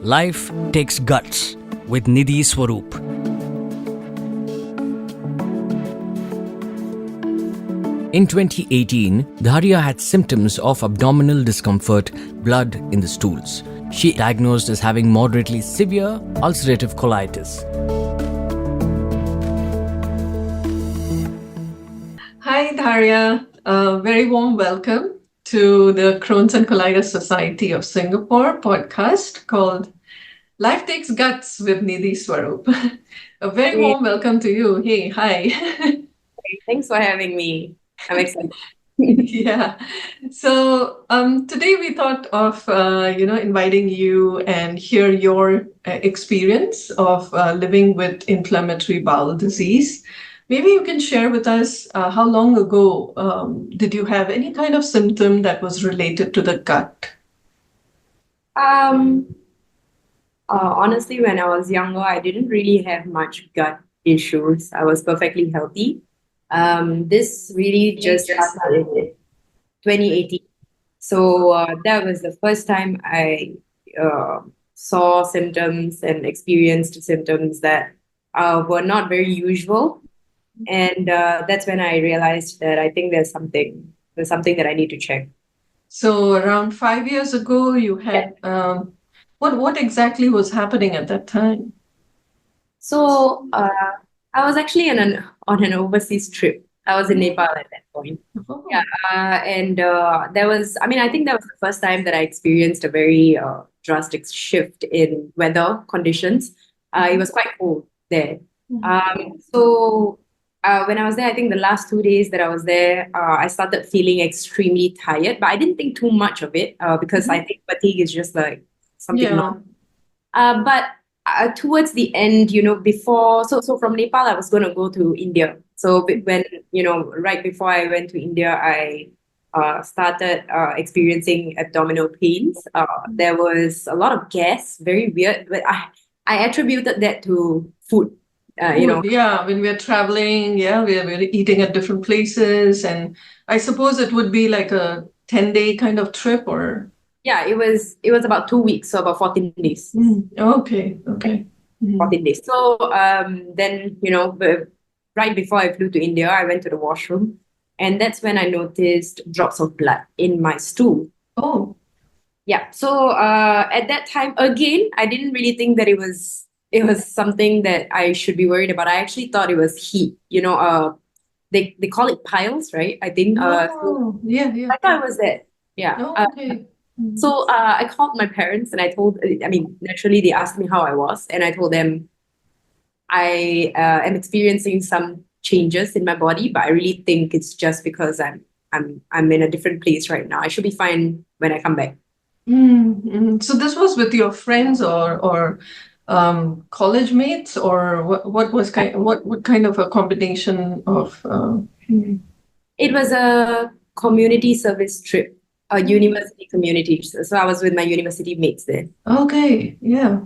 Life Takes Guts with Nidhi Swaroop. In 2018, Dharia had symptoms of abdominal discomfort, blood in the stools. She diagnosed as having moderately severe ulcerative colitis. Hi, Dharia. A very warm welcome to the Crohn's and Colitis Society of Singapore podcast called Life Takes Guts with Nidhi Swaroop. A very warm welcome to you. Hey, hi. Thanks for having me. I'm excited. Yeah. So today we thought of inviting you and hear your experience of living with inflammatory bowel disease. Maybe you can share with us how long ago did you have any kind of symptom that was related to the gut? Honestly, when I was younger, I didn't really have much gut issues. I was perfectly healthy. This really just started in 2018. So that was the first time I saw symptoms and experienced symptoms that were not very usual. And that's when I realized that I think there's something that I need to check. So around 5 years ago, you had what exactly was happening at that time? So I was actually on an overseas trip. I was in Nepal at that point. Oh. Yeah, and there was, I think that was the first time that I experienced a very drastic shift in weather conditions. It was quite cold there. So when I was there, I think the last 2 days that I was there, I started feeling extremely tired, but I didn't think too much of it because I think fatigue is just like something normal. But towards the end, before, so from Nepal, I was going to go to India. So when, right before I went to India, I started experiencing abdominal pains. There was a lot of gas, very weird, but I attributed that to food. Yeah, when we're traveling, we're eating at different places. And I suppose it would be like a 10-day kind of trip or... Yeah, it was about 2 weeks, so about 14 days. Okay. 14 days. So then, right before I flew to India, I went to the washroom. And that's when I noticed drops of blood in my stool. Oh. Yeah. So at that time, again, I didn't really think that it was something that I should be worried about. I actually thought it was heat. They call it piles, right? I think. Yeah. I thought it was that. Yeah. Oh, okay. So I called my parents and naturally they asked me how I was, and I told them I am experiencing some changes in my body, but I really think it's just because I'm in a different place right now. I should be fine when I come back. So this was with your friends or college mates, or what kind of a combination of? It was a community service trip, a university community. So I was with my university mates there. Okay, yeah.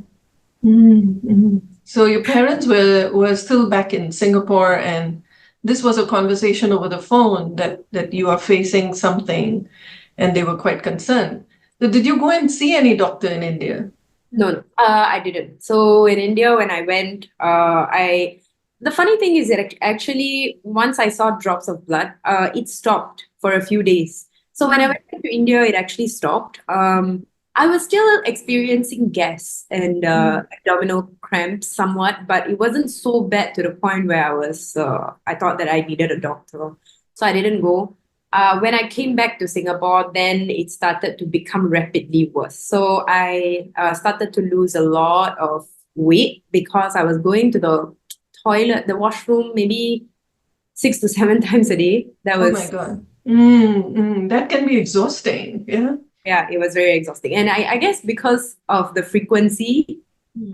So your parents were still back in Singapore, and this was a conversation over the phone that you are facing something, and they were quite concerned. So did you go and see any doctor in India? No, I didn't. So in India, when I went, the funny thing is that actually once I saw drops of blood, it stopped for a few days. So when I went to India, it actually stopped. I was still experiencing gas and abdominal cramps somewhat, but it wasn't so bad to the point where I thought that I needed a doctor. So I didn't go. When I came back to Singapore, then it started to become rapidly worse. So I started to lose a lot of weight because I was going to the toilet, the washroom, maybe 6 to 7 times a day. Oh my God. That can be exhausting. Yeah. Yeah, it was very exhausting. And I guess because of the frequency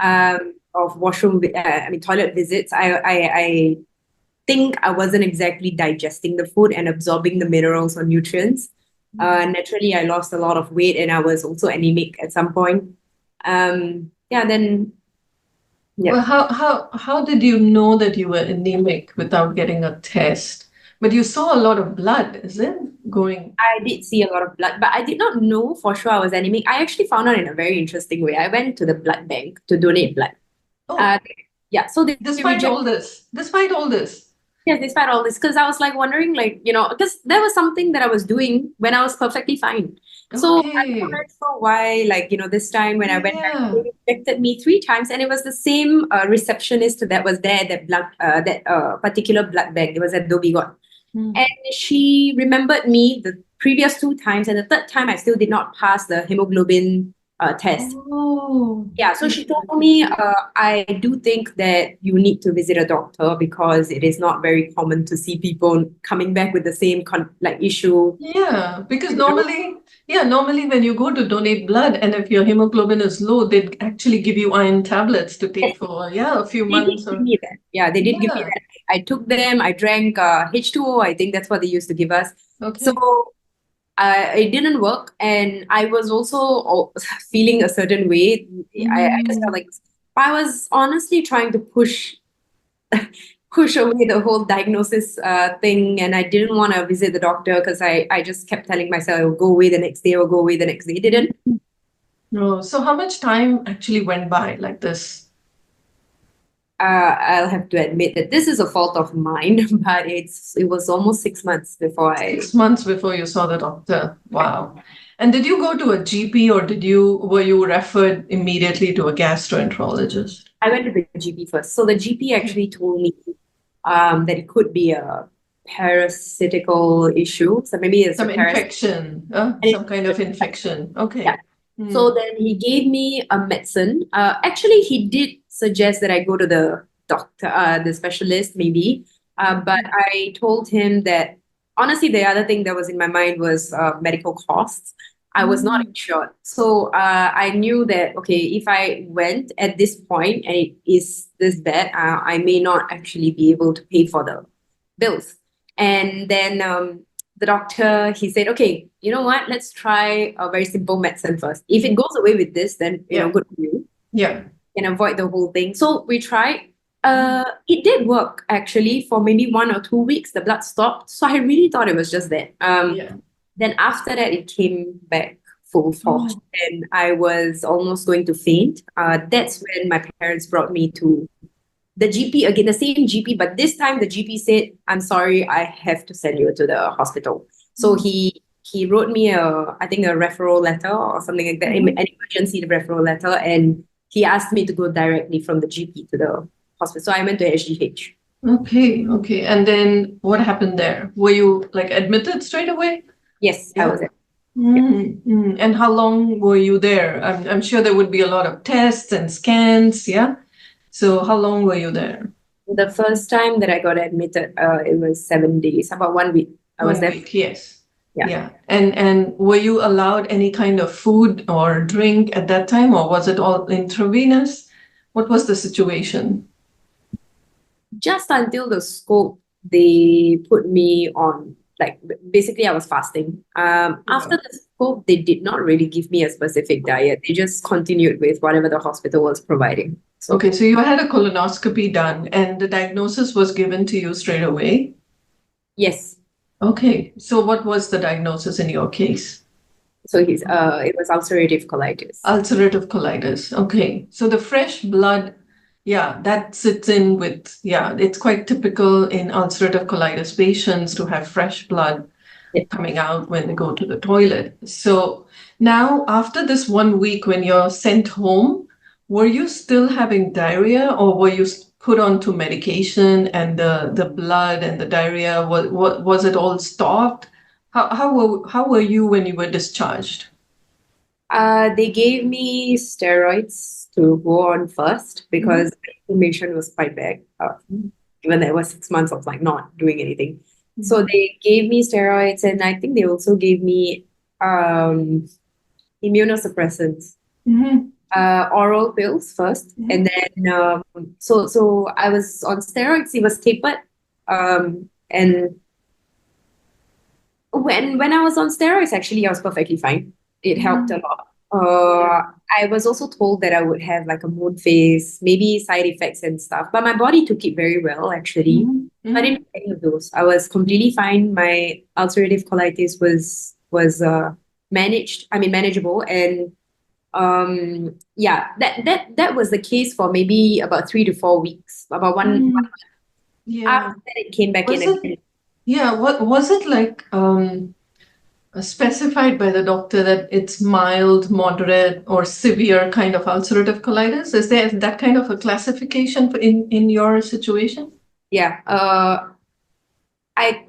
of washroom, toilet visits, I think I wasn't exactly digesting the food and absorbing the minerals or nutrients. Naturally, I lost a lot of weight and I was also anemic at some point. Well, how did you know that you were anemic without getting a test? But you saw a lot of blood, is it? Going. I did see a lot of blood, but I did not know for sure I was anemic. I actually found out in a very interesting way. I went to the blood bank to donate blood. Oh, Yeah, so they despite all this, despite all this. Yes, despite all this, because I was like wondering, like, because there was something that I was doing when I was perfectly fine. So I'm Okay. not sure why, like, this time when I went back, Yeah. they injected me 3 times, and it was the same receptionist that was there, that particular blood bank. It was at Dobigot. Hmm. And she remembered me the previous 2 times, and the third time I still did not pass the hemoglobin test. Oh, Yeah, so okay, she told okay. me, I do think that you need to visit a doctor because it is not very common to see people coming back with the same issue. Yeah, because normally when you go to donate blood and if your hemoglobin is low, they'd actually give you iron tablets to take for, a few They did months give or, me that. Yeah, they did give me yeah, that. I took them. I drank H2O. I think that's what they used to give us. So okay. it didn't work, and I was also feeling a certain way. I just felt Mm. like I was honestly trying to push away the whole diagnosis thing, and I didn't want to visit the doctor because I just kept telling myself it will go away the next day, it will go away the next day. It didn't. No, so how much time actually went by like this? I'll have to admit that this is a fault of mine, but it was almost 6 months before I 6 months before you saw the doctor. Wow. And did you go to a GP or were you referred immediately to a gastroenterologist? went to the GP first. So the GP actually told me that it could be a parasitical issue. So maybe it's Some a parasite. infection, And some kind of infection. yeah. Okay. So then he gave me a medicine. Actually, he did suggest that I go to the doctor, the specialist, maybe. But I told him that honestly, the other thing that was in my mind was medical costs. I was not insured. So I knew that, okay, if I went at this point and it is this bad, I may not actually be able to pay for the bills. And then the doctor, he said, okay, you know what? Let's try a very simple medicine first. If it goes away with this, then, Yeah. good for you. Yeah. And avoid the whole thing. So we tried. It did work actually for maybe 1 or 2 weeks. The blood stopped. So I really thought it was just that. Yeah. Then after that, it came back full force, Oh. and I was almost going to faint. That's when my parents brought me to the GP again, the same GP, but this time the GP said, "I'm sorry, I have to send you to the hospital." So he wrote me I think a referral letter or something like that, an emergency referral letter, and he asked me to go directly from the GP to the hospital. So I went to HGH. Okay. Okay. And then what happened there? Were you like admitted straight away? Yes, I Yeah. was there. And how long were you there? I'm sure there would be a lot of tests and scans. Yeah. So how long were you there? The first time that I got admitted, it was 7 days, about 1 week. I was 1 there. week, yes. Yeah. Yeah. And were you allowed any kind of food or drink at that time, or was it all intravenous? What was the situation? Just until the scope, they put me on, like, basically I was fasting. After the scope, they did not really give me a specific diet. They just continued with whatever the hospital was providing. So Okay, so you had a colonoscopy done and the diagnosis was given to you straight away? yes. Okay, so what was the diagnosis in your case? So it was ulcerative colitis. Ulcerative colitis. Okay, so the fresh blood, yeah, that sits in with, yeah, it's quite typical in ulcerative colitis patients to have fresh blood Yeah. coming out when they go to the toilet. So now, after this 1 week, when you're sent home, were you still having diarrhea or were you put onto medication and the blood and the diarrhea, was it all stopped? How were you when you were discharged? They gave me steroids to go on first because the inflammation was quite bad, given that it was 6 months of like not doing anything. So they gave me steroids, and I think they also gave me immunosuppressants, oral pills first, and then so I was on steroids. It was tapered, and when I was on steroids, actually, I was perfectly fine. It helped a lot. I was also told that I would have like a mood phase, maybe side effects and stuff, but my body took it very well, actually. I didn't have any of those. I was completely fine. My ulcerative colitis was managed. I mean, manageable, and yeah, that was the case for maybe about 3 to 4 weeks. About one Mm. Yeah. after that, it came back in Was it, again. yeah, what was it like specified by the doctor that it's mild, moderate, or severe kind of ulcerative colitis? Is there that kind of a classification in your situation? Yeah. I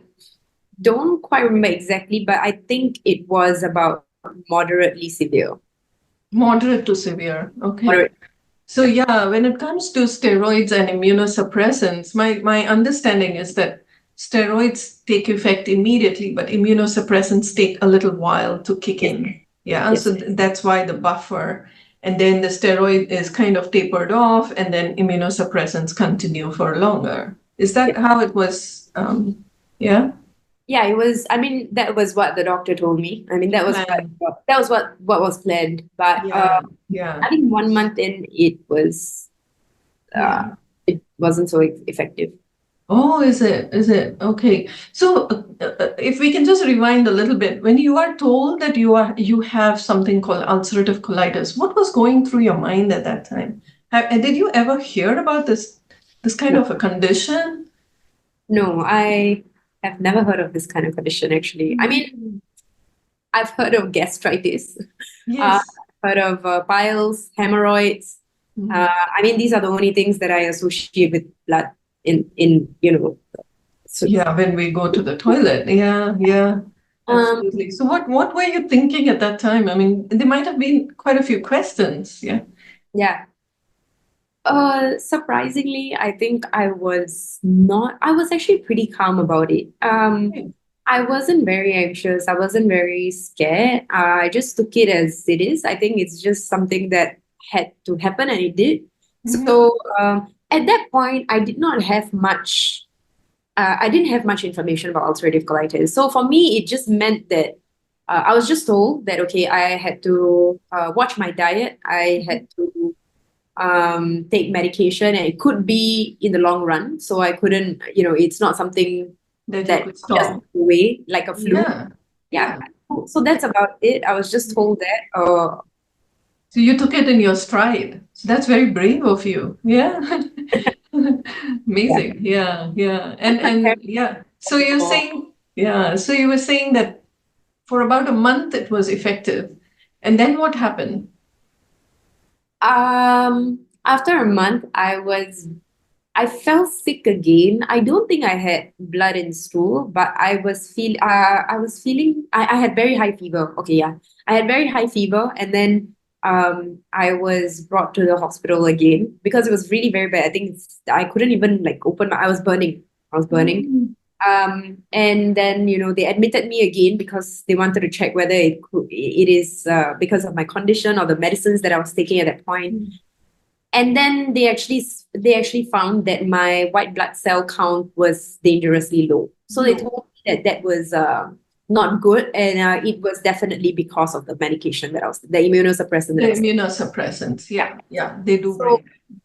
don't quite remember exactly, but I think it was about moderately severe. Moderate to severe. Okay. Moderate. So yeah, when it comes to steroids and immunosuppressants, my understanding is that steroids take effect immediately, but immunosuppressants take a little while to kick Yes. in. Yeah, Yes. so that's why the buffer. And then the steroid is kind of tapered off, and then immunosuppressants continue for longer. Is that how it was? Yeah, Yeah, it was. I mean, that was what the doctor told me. I mean, plan. that was what was planned. But Yeah, yeah, I think 1 month in, yeah. it wasn't so effective. Oh, is it? Is it? Okay. So, if we can just rewind a little bit, when you are told that you have something called ulcerative colitis, what was going through your mind at that time? Did you ever hear about this kind No, of a condition? no, I have never heard of this kind of condition. Actually, I mean, Mm. I've heard of gastritis. I've Yes. heard of piles, hemorrhoids. Mhm. I mean, these are the only things that I associate with blood in So, Yeah, when we go to the toilet. Yeah, yeah, um, absolutely. So, what were you thinking at that time? I mean, there might have been quite a few questions. Yeah. yeah. Surprisingly, I think I was actually pretty calm about it. I wasn't very anxious. I wasn't very scared. I just took it as it is. I think it's just something that had to happen and it did. Mhm. So, at that point, I didn't have much information about ulcerative colitis. So for me, it just meant that I was just told that, okay, I had to watch my diet. I had to take medication, and it could be in the long run. So I couldn't, it's not something That you that could just stop. go away like a flu. Yeah, Yeah. yeah. So that's about it. I was just told that. So you took it in your stride. So that's very brave of you. Yeah. Yeah. Amazing. Yeah, yeah. My And parents yeah. So you're were- saying, yeah, so you were saying that for about a month it was effective. And then what happened? After a month, I felt sick again. I don't think I had blood in stool, but I was feeling I had very high fever. Okay, yeah. I had very high fever, and then I was brought to the hospital again because it was really very bad. I think I couldn't even like open my I was burning. I was burning. Mm. And then they admitted me again because they wanted to check whether it is because of my condition or the medicines that I was taking at that point. And then they actually found that my white blood cell count was dangerously low. So they No. told me that that was not good, and it was definitely because of the medication that I was the immunosuppressant The that I was. immunosuppressants. Yeah, yeah, they do So bring.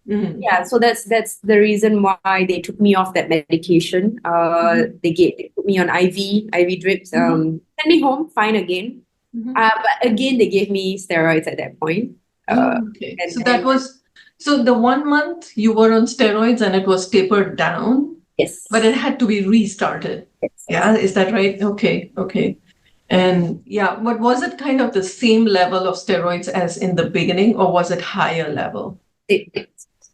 Mhm. yeah, so that's the reason why they took me off that medication. Mhm. They put me on IV drips. Mhm. Sent me home fine again. Mhm. But again they gave me steroids at that point. Uh, Okay. So that and was, so the 1 month you were on steroids and it was tapered down, but yes, it had to be restarted. yes. Yeah, is that right? Okay, okay. And yeah, but was it kind of the same level of steroids as in the beginning, or was it higher level? It,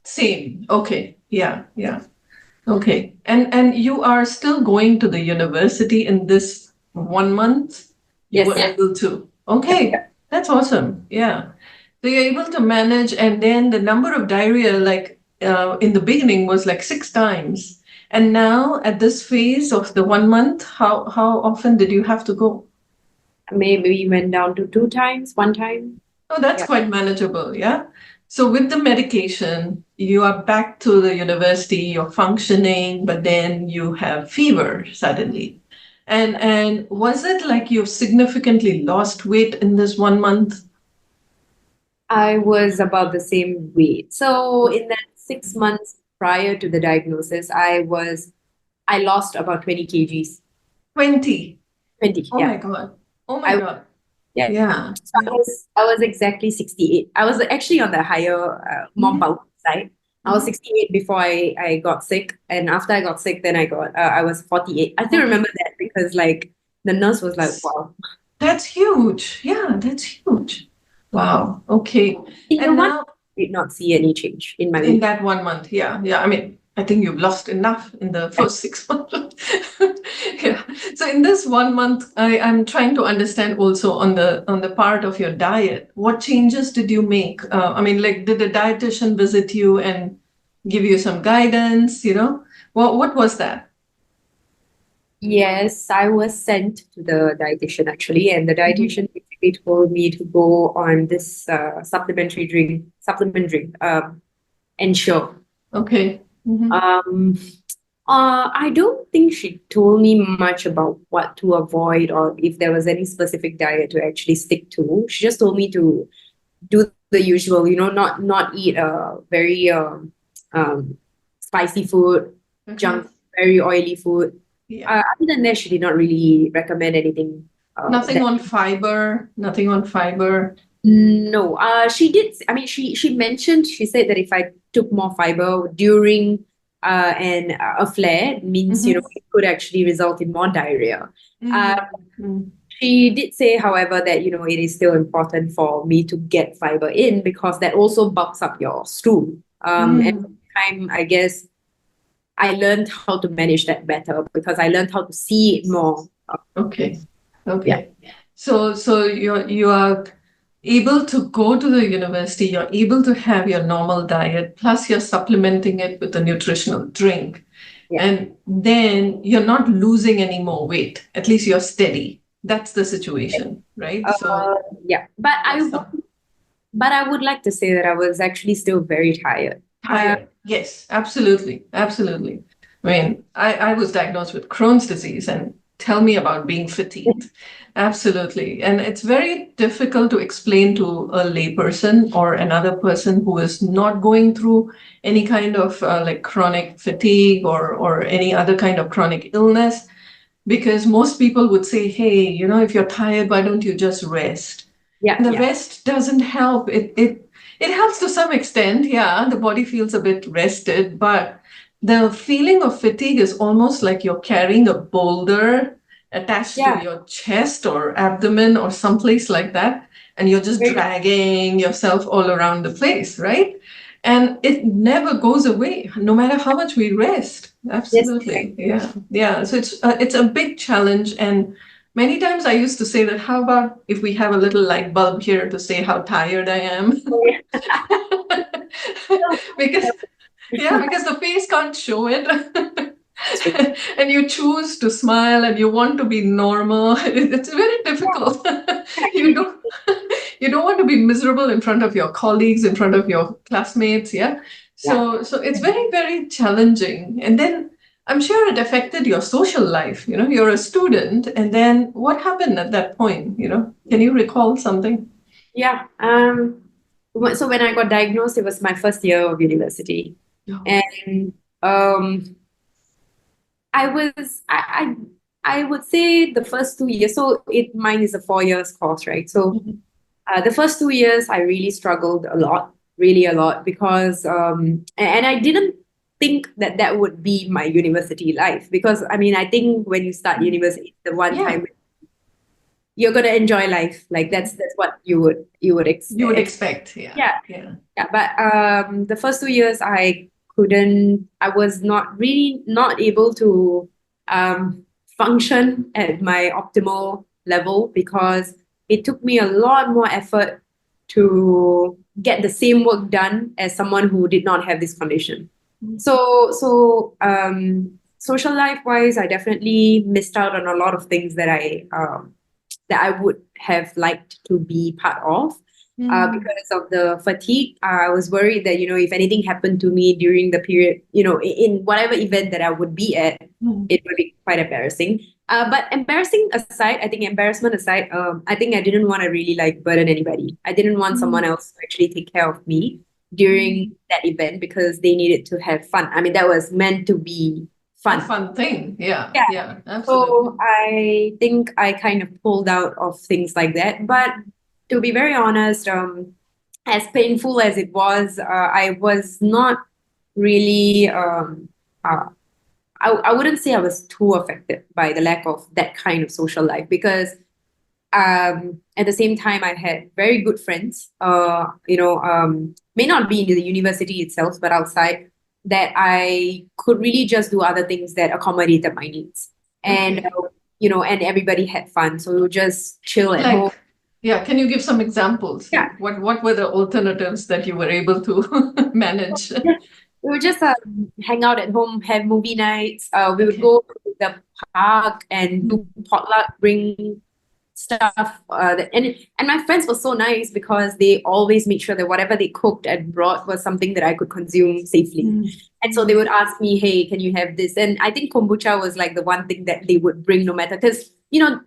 Same. Okay. Yeah, yeah. Okay. And you are still going to the university in this 1 month? You yes. were able to. Yeah. Okay. That's awesome. Yeah. So you're able to manage, and then the number of diarrhea, like in the beginning, was like 6 times. And now at this phase of the 1 month, how often did you have to go? Maybe we went down to 2 times, 1 time. Oh, that's Yeah. quite manageable, yeah. So with the medication, you are back to the university, you're functioning, but then you have fever suddenly. And was it like you've significantly lost weight in this 1 month? I was about the same weight. So in that 6 months prior to the diagnosis, I was I lost about 20 kgs. 20. 20, Oh yeah. my God. Oh my I God. Yeah. Yeah. So I was exactly 68. I was actually on the higher, more Mhm. bulky side. I was Mhm. 68 before I got sick. And after I got sick, then I was 48. I still Okay. remember that because like the nurse was like, wow. That's huge. Yeah, that's huge. Wow. Okay. In the And one, now did not see any change in my in weight. that 1 month, yeah, yeah. I mean, I think you've lost enough in the first 6 months. Yeah. So in this 1 month, I'm trying to understand also on the part of your diet, what changes did you make? I mean, like, did the dietitian visit you and give you some guidance? What was that? Yes, I was sent to the dietitian actually, and the Mhm. dietitian basically told me to go on this supplement drink, Ensure. Okay. Mhm. Um, I don't think she told me much about what to avoid or if there was any specific diet to actually stick to. She just told me to do the usual, not eat very spicy food, Okay. junk, very oily food. Yeah. Other than that, she did not really recommend anything. Nothing That on fiber. Nothing on fiber. No, she did. I mean, she mentioned. She said that if I took more fiber during a flare, it means Mhm. it could actually result in more diarrhea. Uh, Mm. Mm. she did say, however, that it is still important for me to get fiber in because that also bulks up your stool. And Mm. over time, I guess I learned how to manage that better because I learned how to see it more. Okay. Yeah. Okay. So you are able to go to the university, you're able to have your normal diet, plus you're supplementing it with a nutritional drink. Yeah. And then you're not losing any more weight. At least you're steady. That's the situation, right? So Yeah. But that's the I would like to say that I was actually still very tired. tired. Yes, absolutely. Absolutely. I mean, I was diagnosed with Crohn's disease, and tell me about being fatigued. Absolutely. And it's very difficult to explain to a layperson or another person who is not going through any kind of like chronic fatigue or any other kind of chronic illness, because most people would say, hey, if you're tired, why don't you just rest? Yeah, And the yeah. rest doesn't help. It helps to some extent. Yeah, the body feels a bit rested, but the feeling of fatigue is almost like you're carrying a boulder attached to Yeah. your chest or abdomen or someplace like that, and you're just Very, dragging yourself all around the place, right? And it never goes away, no matter how much we rest. yes. Absolutely, yeah, yeah. So it's a big challenge, and many times I used to say that, how about if we have a little light bulb here to say how tired I am? Because, yeah, because the face can't show it. And you choose to smile and you want to be normal. It's very difficult. You don't you don't want to be miserable in front of your colleagues, in front of your classmates, yeah? Yeah. So it's very, very challenging. And then I'm sure it affected your social life. You're a student, and then what happened at that point? Can you recall something? Yeah. So when I got diagnosed, it was my first year of university. No. And um I was I would say the first 2 years, so mine is a 4 years course, right? So Mhm. the first 2 years I really struggled a lot, really a lot, because and I didn't think that that would be my university life because I mean I think when you start university, the one Yeah, time you're gonna enjoy life. Like that's what you would you would expect. expect. Yeah, Yeah, yeah. yeah. But the first 2 years I was not able to function at my optimal level because it took me a lot more effort to get the same work done as someone who did not have this condition. Mhm. So social life wise, I definitely missed out on a lot of things that I would have liked to be part of. Mm. Because of the fatigue, I was worried that, if anything happened to me during the period, in whatever event that I would be at, Mm. it would be quite embarrassing. But embarrassing aside, I think embarrassment aside, I think I didn't want to really like burden anybody. I didn't want someone Mm. else to actually take care of me during Mm. that event because they needed to have fun. I mean, that was meant to be fun. A fun thing. Yeah. Yeah. Yeah. Absolutely. So I think I kind of pulled out of things like that. But to be very honest, as painful as it was, I was not really, I wouldn't say I was too affected by the lack of that kind of social life because at the same time, I had very good friends, may not be in the university itself, but outside, that I could really just do other things that accommodated my needs. And, Okay. And everybody had fun. So we would just chill at home. Like, yeah, can you give some examples? Yeah. Like what were the alternatives that you were able to manage? We would just hang out at home, have movie nights. We would Okay. go to the park and do potluck, bring stuff. And my friends were so nice because they always made sure that whatever they cooked and brought was something that I could consume safely. And so they would ask me, hey, can you have this? And I think kombucha was like the one thing that they would bring no matter, because,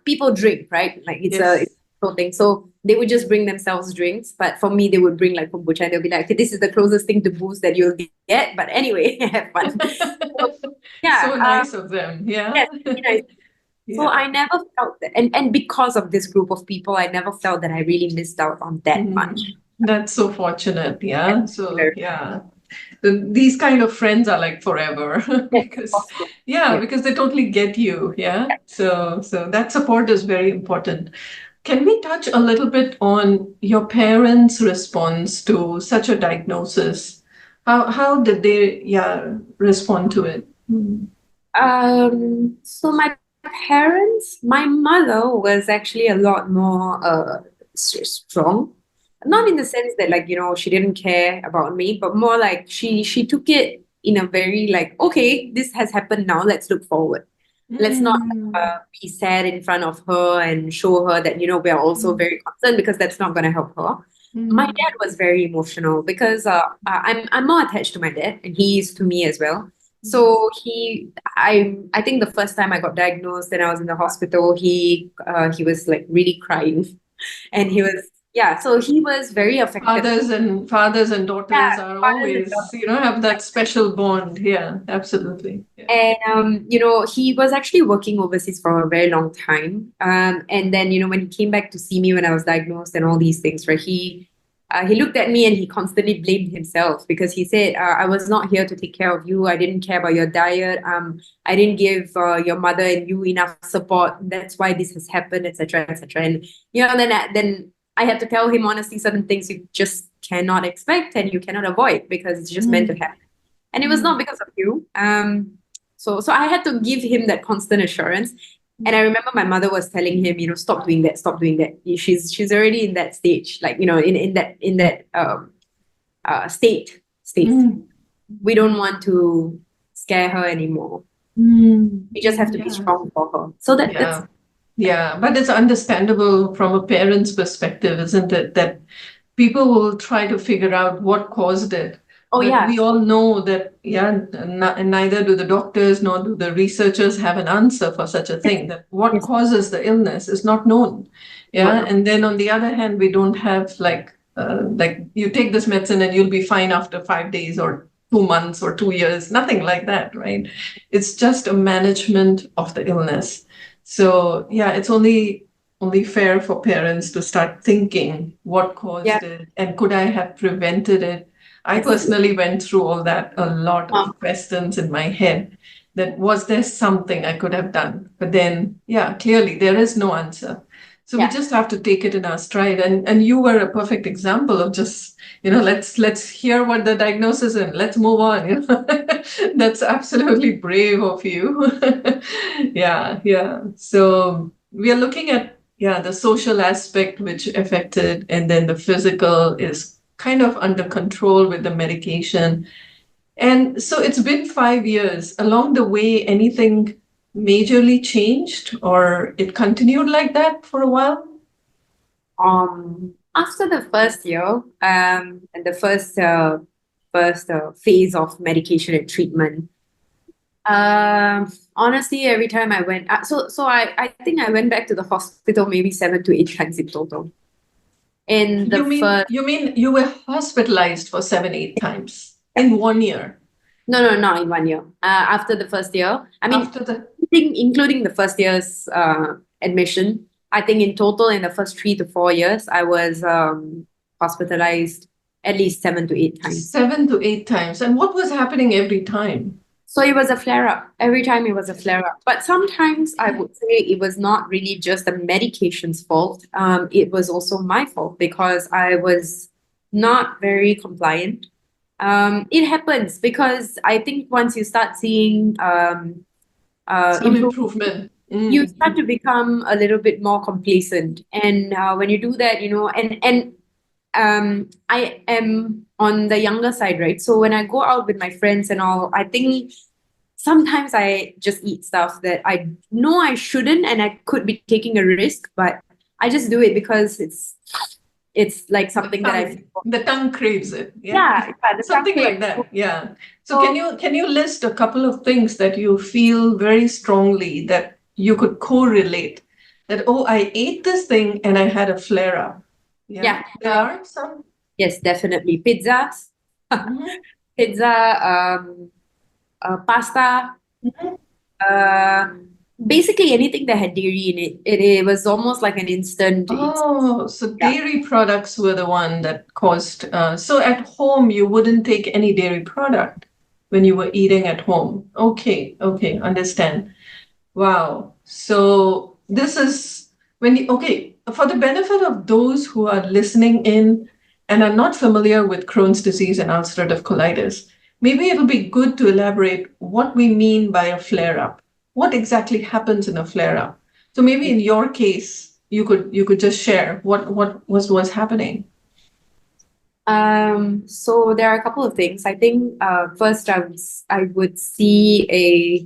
people drink, right? Like it's Yes. a thing. So they would just bring themselves drinks. But for me, they would bring like kombucha and they'll be like, okay, this is the closest thing to booze that you'll get. But anyway, have fun. So, yeah. So nice of them. Yeah. Yes, very nice. So Yeah. I never felt that. And because of this group of people, I never felt that I really missed out on that much. That's so fortunate. Yeah. So, Very- yeah. These kind of friends are like forever because, Yeah. because they totally get you. Yeah. So that support is very important. Can we touch a little bit on your parents' response to such a diagnosis? How did they, respond to it? So my mother was actually a lot more strong. Not in the sense that like, she didn't care about me, but more like she took it in a very like, okay, this has happened now, let's look forward. Let's not be sad in front of her and show her that, we are also very concerned, because that's not going to help her. My dad was very emotional because I'm more attached to my dad, and he is to me as well. So I think the first time I got diagnosed and I was in the hospital, he was like really crying, and so he was very affected. Fathers and daughters are fathers always, and have that special bond. Yeah, absolutely. Yeah. And he was actually working overseas for a very long time. And then when he came back to see me when I was diagnosed and all these things, right? He looked at me and he constantly blamed himself, because he said, I was not here to take care of you. I didn't care about your diet. I didn't give your mother and you enough support. That's why this has happened, etc., etc. And then I had to tell him honestly, certain things you just cannot expect and you cannot avoid, because it's just meant to happen. And it was not because of you. So I had to give him that constant assurance. And I remember my mother was telling him, stop doing that, stop doing that. She's already in that stage, like, in that state. We don't want to scare her anymore. We just have to be strong for her. So that's but it's understandable from a parent's perspective, isn't it? That people will try to figure out what caused it. Oh, But yeah. we all know that, neither do the doctors nor do the researchers have an answer for such a thing, that what causes the illness is not known. Yeah. And then on the other hand, we don't have like you take this medicine and you'll be fine after 5 days or 2 months or 2 years, nothing like that, right? It's just a management of the illness. So it's only fair for parents to start thinking what caused it and could I have prevented it. I personally went through all that, a lot of questions in my head, that was there something I could have done? But then, clearly there is no answer. So we just have to take it in our stride. And you were a perfect example of just, let's hear what the diagnosis is and let's move on. That's absolutely brave of you. Yeah. So we are looking at, the social aspect which affected, and then the physical is kind of under control with the medication. And so it's been 5 years. Along the way, anything majorly changed, or it continued like that for a while? After the first year, and the first phase of medication and treatment, honestly, every time I went, I think I went back to the hospital maybe 7 to 8 times in total. You mean you were hospitalized for 7, 8 times in 1 year? No, not in 1 year. After the first year, I mean, After the including the first year's admission, I think in total in the first 3 to 4 years, I was hospitalized at least 7 to 8 times. 7 to 8 times. And what was happening every time? So it was a flare up. Every time it was a flare up. But sometimes I would say it was not really just the medication's fault. It was also my fault because I was not very compliant. It happens because I think once you start seeing Some improvement. you start to become a little bit more complacent. And when you do that, I am on the younger side, right? So when I go out with my friends and all, I think sometimes I just eat stuff that I know I shouldn't and I could be taking a risk, but I just do it because it's like something that the tongue craves it. Yeah, Something like that. Yeah. So can you list a couple of things that you feel very strongly that you could correlate that, oh, I ate this thing and I had a flare up? Yeah. There are some. Yes, definitely. Pizzas, Mhm. pizza, pasta, basically anything that had dairy in it. It was almost like an instant. Oh, so dairy products were the one that caused. So at home, you wouldn't take any dairy product when you were eating at home. Okay, understand. Wow. So this is okay, for the benefit of those who are listening in and are not familiar with Crohn's disease and ulcerative colitis, maybe it'll be good to elaborate what we mean by a flare-up. What exactly happens in a flare-up? So maybe in your case, you could just share what was happening. So there are a couple of things. I think first I would see a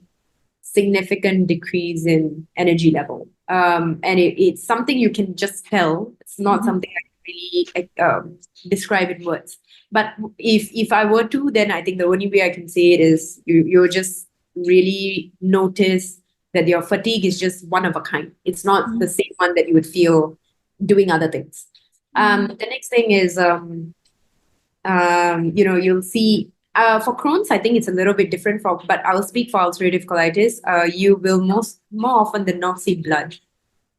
significant decrease in energy level. And it's something you can just tell. It's not something I can really describe in words. But if I were to, then I think the only way I can say it is you'll just really notice that your fatigue is just one of a kind. It's not the same one that you would feel doing other things. The next thing is, you'll see for Crohn's, I think it's a little bit different but I'll speak for ulcerative colitis. You will more often than not see blood.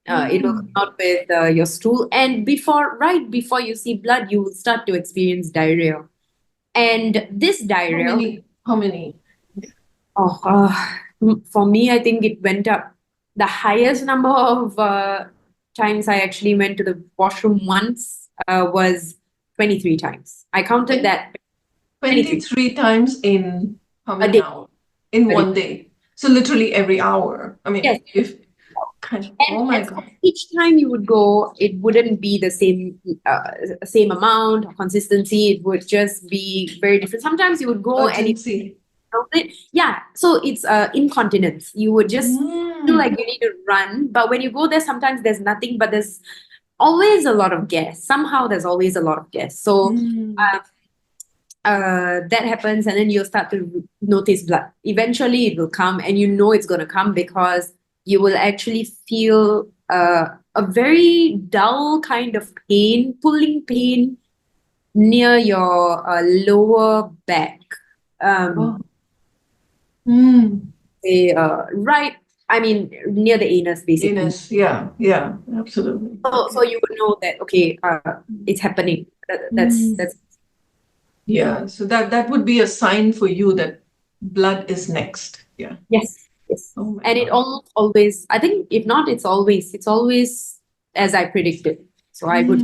It will come out with your stool, and right before you see blood, you will start to experience diarrhea. And this diarrhea, How many? For me, I think it went up. The highest number of times I actually went to the washroom once was 23 times. I counted that. 23 times in how many hours? In one day. So literally every hour. I mean, yes. Oh my God. Each time you would go, it wouldn't be the same amount or consistency. It would just be very different. Sometimes you would go Urgency. So it's incontinence. You would just feel like you need to run, but when you go there, sometimes there's nothing, but there's always a lot of gas. Somehow there's always a lot of gas. So that happens, and then you'll start to notice blood. Eventually it will come, and you know it's going to come because you will actually feel a very dull kind of pain, pulling pain near your lower back. Right, I mean, near the anus, basically. Anus, yeah, absolutely. So you would know that, okay, it's happening. That's Yeah, so that would be a sign for you that blood is next. Yeah. Yes. Oh and God. It always, I think, if not, it's always as I predicted. So I would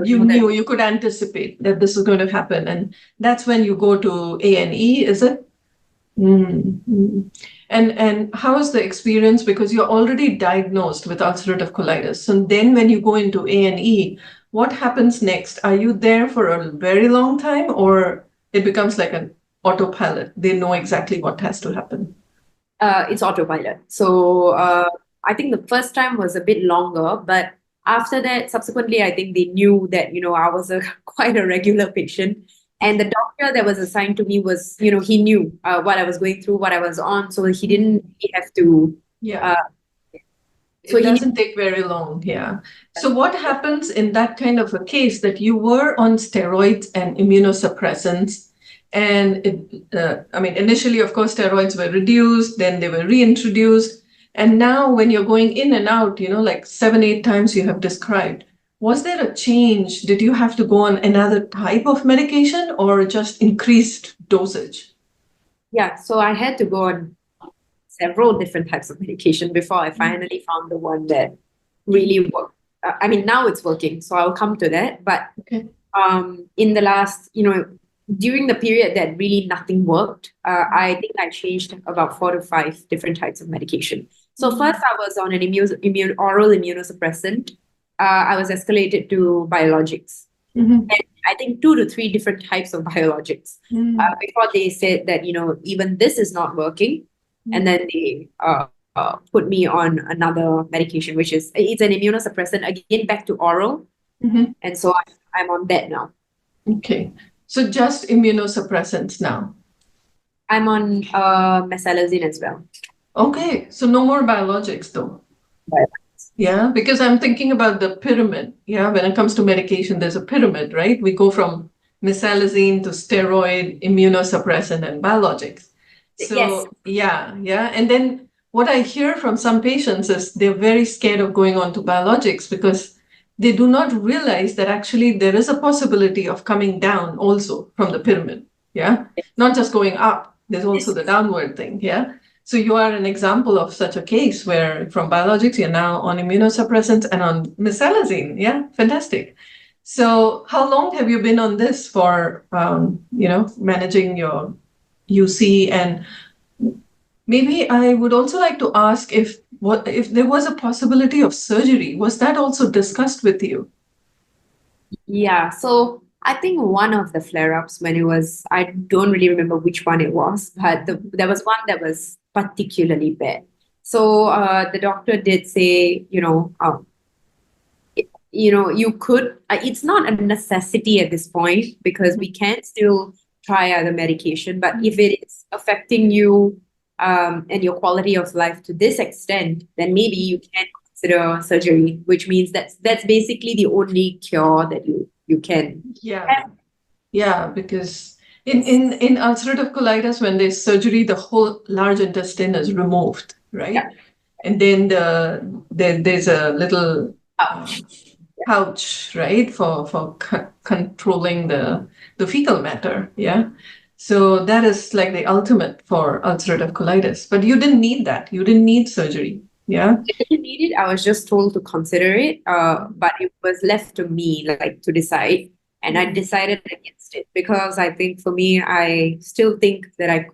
you knew, you could anticipate that this is going to happen, and that's when you go to A&E, is it? And how is the experience, because you're already diagnosed with ulcerative colitis, so then when you go into A&E, what happens next? Are you there for a very long time, or it becomes like an autopilot? They know exactly what has to happen. It's autopilot. So I think the first time was a bit longer, but after that, subsequently, I think they knew that, I was quite a regular patient. And the doctor that was assigned to me was, he knew what I was going through, what I was on. So he didn't have to. So it doesn't take very long. Yeah. So what happens in that kind of a case that you were on steroids and immunosuppressants, And initially, of course, steroids were reduced, then they were reintroduced. And now when you're going in and out, like 7, 8 times you have described, was there a change? Did you have to go on another type of medication or just increased dosage? Yeah, so I had to go on several different types of medication before I finally found the one that really worked. Now it's working, so I'll come to that. But Okay. in the last, during the period that really nothing worked, I think I changed about 4 to 5 different types of medication. So first I was on an oral immunosuppressant. I was escalated to biologics. Mhm. And I think 2 to 3 different types of biologics before they said that, even this is not working. And then they put me on another medication, which it's an immunosuppressant, again, back to oral. Mhm. And so I'm on that now. Okay. So just immunosuppressants now. I'm on mesalazine as well. Okay. So no more biologics though. Right. Yeah, because I'm thinking about the pyramid. Yeah, when it comes to medication, there's a pyramid, right? We go from mesalazine to steroid, immunosuppressant, and biologics. Yes. So yeah. And then what I hear from some patients is they're very scared of going on to biologics because they do not realize that actually there is a possibility of coming down also from the pyramid. Yeah, not just going up. There's also the downward thing. Yeah. So you are an example of such a case where from biologics, you're now on immunosuppressants and on mesalazine. Yeah, fantastic. So how long have you been on this for, managing your UC? And maybe I would also like to ask if there was a possibility of surgery. Was that also discussed with you? Yeah. So I think one of the flare-ups when I don't really remember which one it was, but there was one that was particularly bad. So the doctor did say, you could, it's not a necessity at this point because we can still try other medication. But if it is affecting you and your quality of life to this extent, then maybe you can consider surgery, which means that's basically the only cure that you can. Yeah, because in ulcerative colitis, when there's surgery, the whole large intestine is removed, right? Yeah. And then there's a little pouch, right, for controlling the fecal matter. Yeah. So that is like the ultimate for ulcerative colitis. But you didn't need that. You didn't need surgery. Yeah. I didn't need it. I was just told to consider it, but it was left to me, like, to decide. And I decided against it because I think for me, I still think that I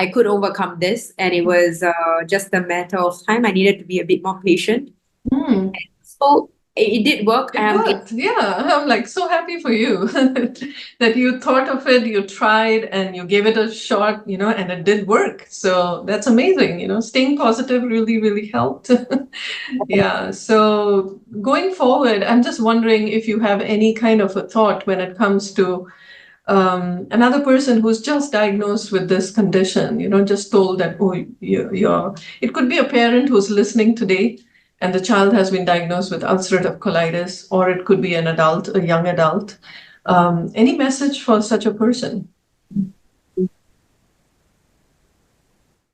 could overcome this, and it was just a matter of time. I needed to be a bit more patient. Mm. So it did work. It worked. Yeah, I'm like so happy for you that you thought of it, you tried, and you gave it a shot, and it did work. So that's amazing. Staying positive really, really helped. Yeah. So going forward, I'm just wondering if you have any kind of a thought when it comes to another person who's just diagnosed with this condition, just told that, oh, it could be a parent who's listening today and the child has been diagnosed with ulcerative colitis, or it could be an adult, a young adult. Any message for such a person?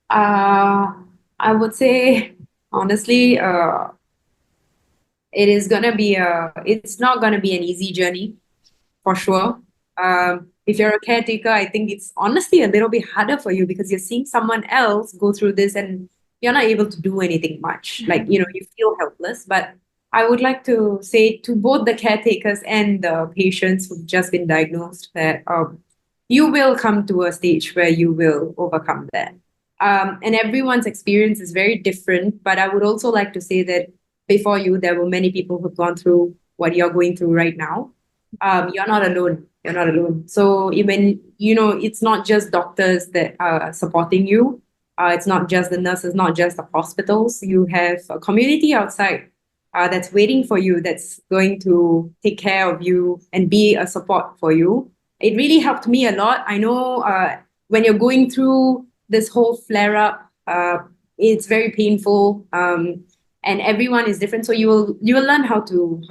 I would say, honestly, it's not gonna be an easy journey, for sure. If you're a caretaker, I think it's honestly a little bit harder for you because you're seeing someone else go through this and you're not able to do anything much. Like, you feel helpless. But I would like to say to both the caretakers and the patients who've just been diagnosed that you will come to a stage where you will overcome that. And everyone's experience is very different. But I would also like to say that before you, there were many people who've gone through what you're going through right now. You're not alone. You're not alone. So even, it's not just doctors that are supporting you. It's not just the nurses, not just the hospitals. You have a community outside that's waiting for you, that's going to take care of you and be a support for you. It really helped me a lot. I know when you're going through this whole flare up, it's very painful. And everyone is different, so you will learn how to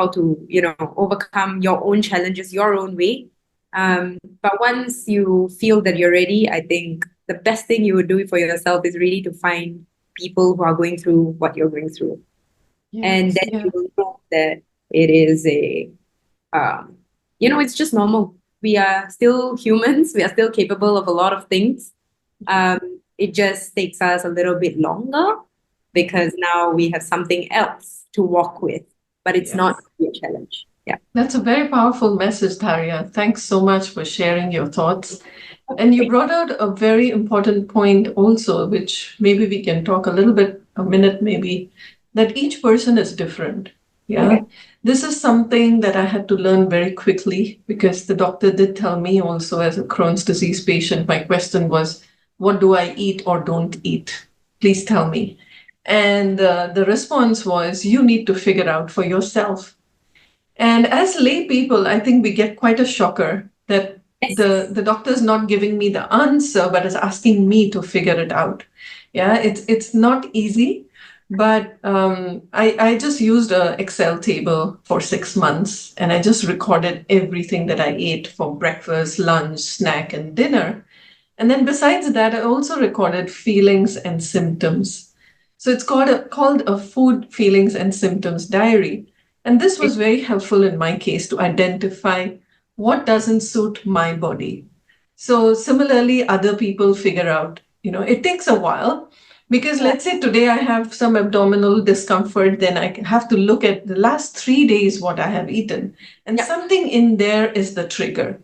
overcome your own challenges your own way. But once you feel that you're ready, I think the best thing you would do for yourself is really to find people who are going through what you're going through. And Yes, then yeah. you will know that it is um, it's just normal. We are still humans. We are still capable of a lot of things. It just takes us a little bit longer because now we have something else to walk with, but it's Yes. not a challenge. Yeah. That's a very powerful message, Daria. Thanks so much for sharing your thoughts. And you brought out a very important point also, which maybe we can talk a minute maybe, that each person is different. Yeah. Okay. This is something that I had to learn very quickly because the doctor did tell me also as a Crohn's disease patient, my question was, what do I eat or don't eat? Please tell me. And the response was, you need to figure out for yourself. And as lay people, I think we get quite a shocker that Yes. the doctor is not giving me the answer, but is asking me to figure it out. Yeah, it's not easy, but I just used a Excel table for 6 months, and I just recorded everything that I ate for breakfast, lunch, snack, and dinner. And then besides that, I also recorded feelings and symptoms. So it's called a food, feelings, and symptoms diary. And this was very helpful in my case to identify what doesn't suit my body. So similarly, other people figure out, it takes a while because let's say today I have some abdominal discomfort, then I have to look at the last 3 days what I have eaten. And Yeah. something in there is the trigger.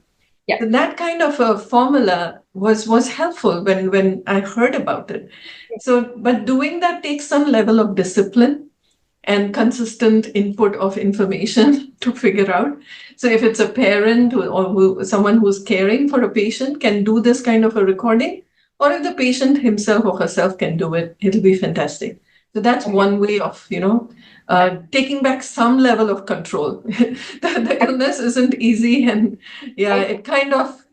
Yeah. That kind of a formula was helpful when I heard about it. So, but doing that takes some level of discipline and consistent input of information to figure out. So if it's a parent someone who's caring for a patient can do this kind of a recording, or if the patient himself or herself can do it, it'll be fantastic. So that's one way of, taking back some level of control. The illness isn't easy, and it kind of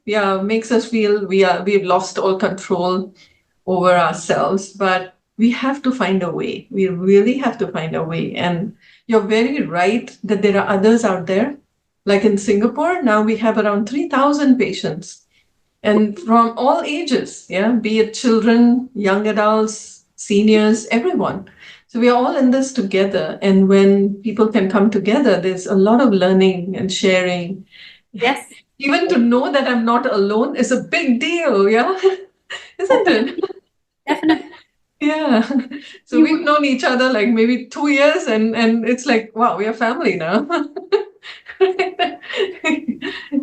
makes us feel we've lost all control over ourselves, but we have to find a way. We really have to find a way. And you're very right that there are others out there. Like in Singapore, now we have around 3,000 patients and from all ages, be it children, young adults, seniors, everyone. So we are all in this together. And when people can come together, there's a lot of learning and sharing. Yes. Even to know that I'm not alone is a big deal, isn't it? Definitely. Yeah. So we've known each other like maybe 2 years, and it's like, wow, we are family now.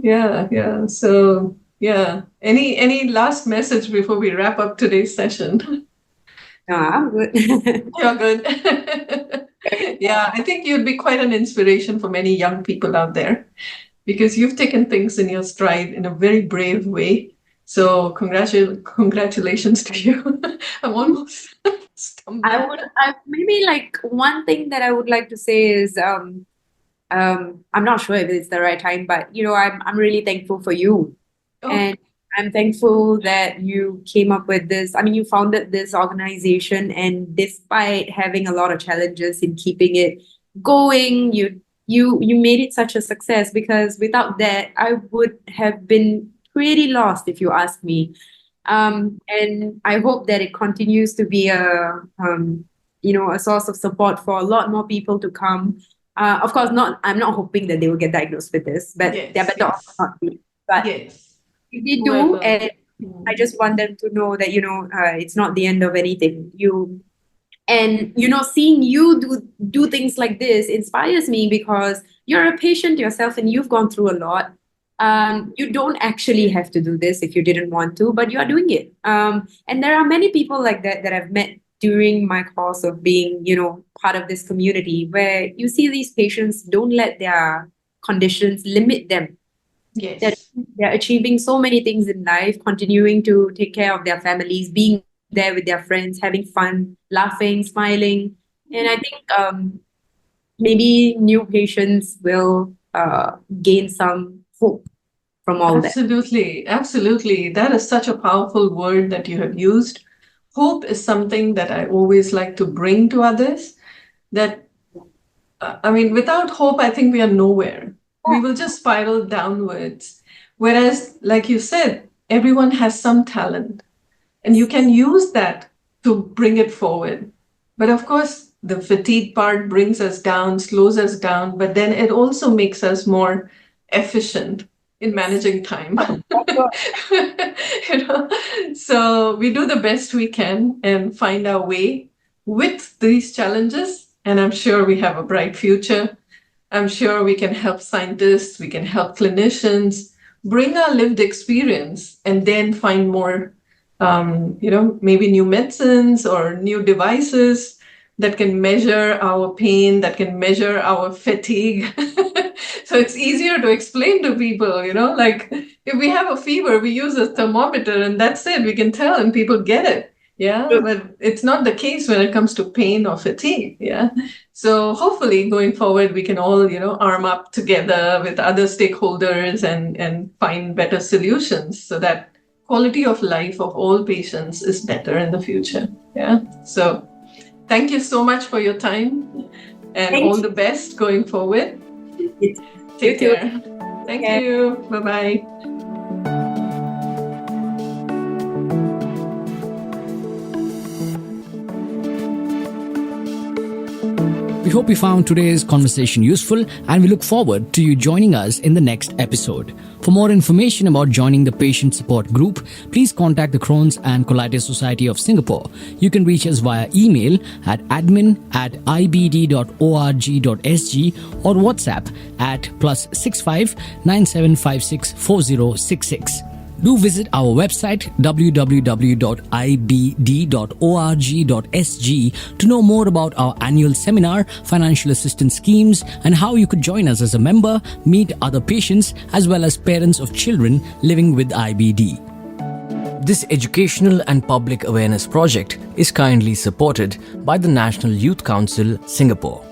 Yeah. So yeah. Any last message before we wrap up today's session? No, I'm good. You're good. Yeah, I think you'd be quite an inspiration for many young people out there because you've taken things in your stride in a very brave way. So congratulations to you. I'm almost stumbling. I maybe like one thing that I would like to say is I'm not sure if it's the right time, but I'm really thankful for you. Oh. And I'm thankful that you came up with this. I mean, you founded this organization, and despite having a lot of challenges in keeping it going, you made it such a success, because without that, I would have been pretty lost, if you ask me. And I hope that it continues to be a source of support for a lot more people to come. Of course, I'm not hoping that they will get diagnosed with this, but Yes, they're better off not to. But yes. if they do, Whoever. and I just want them to know that it's not the end of anything. Seeing you do things like this inspires me, because you're a patient yourself and you've gone through a lot. You don't actually have to do this if you didn't want to, but you are doing it. And there are many people like that I've met during my course of being, part of this community, where you see these patients don't let their conditions limit them. Yes. They're achieving so many things in life, continuing to take care of their families, being there with their friends, having fun, laughing, smiling. And I think maybe new patients will gain some hope from all that. Absolutely. That is such a powerful word that you have used. Hope is something that I always like to bring to others. That, without hope, I think we are nowhere. We will just spiral downwards. Whereas, like you said, everyone has some talent, and you can use that to bring it forward. But of course, the fatigue part brings us down, slows us down, but then it also makes us more efficient in managing time. So we do the best we can and find our way with these challenges. And I'm sure we have a bright future. I'm sure we can help scientists, we can help clinicians, bring our lived experience, and then find more, maybe new medicines or new devices that can measure our pain, that can measure our fatigue. So it's easier to explain to people, like if we have a fever, we use a thermometer and that's it. We can tell and people get it. Yeah, but it's not the case when it comes to pain or fatigue. Yeah. So hopefully going forward, we can all, arm up together with other stakeholders and find better solutions so that quality of life of all patients is better in the future. Yeah. So thank you so much for your time and all the best going forward. Take care. Thank you. Bye-bye. We hope you found today's conversation useful, and we look forward to you joining us in the next episode. For more information about joining the patient support group, please contact the Crohn's and Colitis Society of Singapore. You can reach us via email at admin@ibd.org.sg or WhatsApp at +65 9756 4066. Do visit our website www.ibd.org.sg to know more about our annual seminar, financial assistance schemes, and how you could join us as a member, meet other patients, as well as parents of children living with IBD. This educational and public awareness project is kindly supported by the National Youth Council, Singapore.